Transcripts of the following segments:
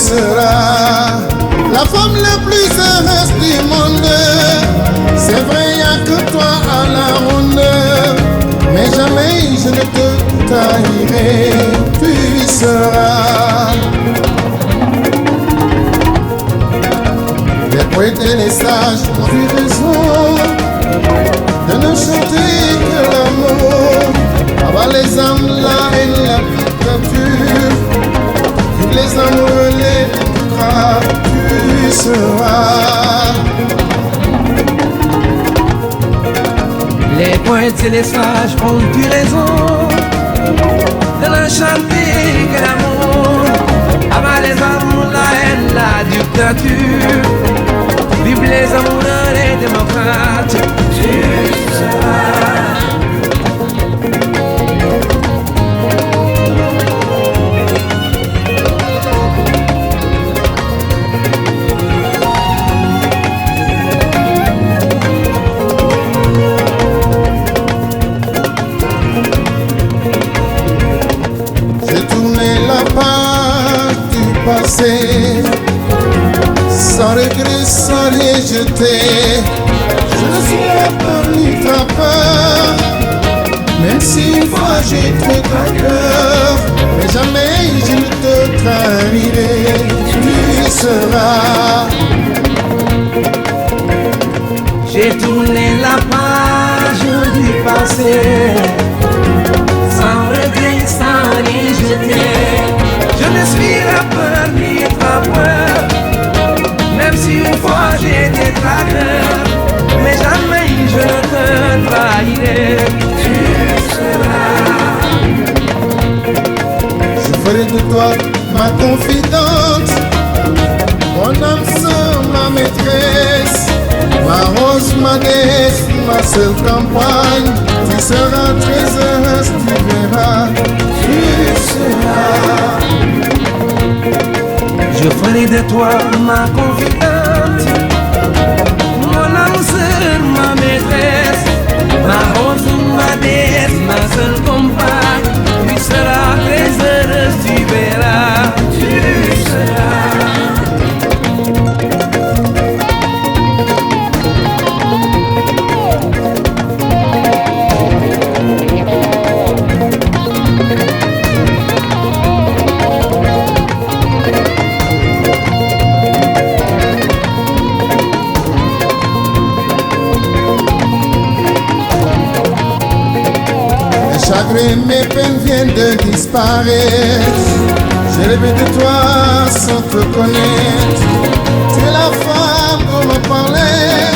seras la femme la plus heureuse du monde. C'est vrai, y a que toi à la ronde, mais jamais je ne te trahirai. Tu seras. Les poètes et les sages ont eu raison de ne chanter que l'amour. Avant les âmes, la haine, la dictature, tous les amoureux, les bras, tu seras. Les poètes et les sages ont eu raison de ne chanter que l'amour. Avant les amours, la haine, la dictature, vive les amoureux, les démocrates, tu seras. Sans regret, sans les jeter, je ne suis pas ni ta peur. Même si une fois j'ai trop ta cœur, mais jamais je ne te trahirai. Tu seras. J'ai tourné la page du passé, sans regret, sans les jeter. Je ne suis la peur ni ta peur, même si une fois j'ai des travers, mais jamais je ne te trahirai. Tu seras. Je ferai de toi ma confidente, mon âme sœur, ma maîtresse, ma rose, ma déesse, ma seule campagne. Tu seras très heureuse, tu verras. Tu seras. Je ferai de toi ma confidente, mon âme sœur, ma maîtresse, ma rose, ma déesse, ma seule compagne. Tu seras très heureuse, tu verras, tu seras. Mes peines viennent de disparaître. J'ai rêvé de toi sans te connaître. Tu es la femme qu'on me parlait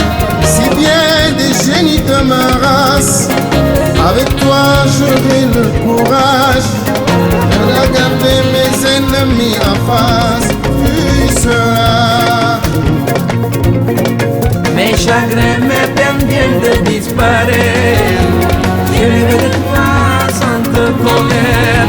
si bien des génies de ma race. Avec toi j'aurai le courage de regarder mes ennemis en face. Tu seras. Mes chagrins, mes peines viennent de disparaître. J'ai rêvé de toi sans te connaître.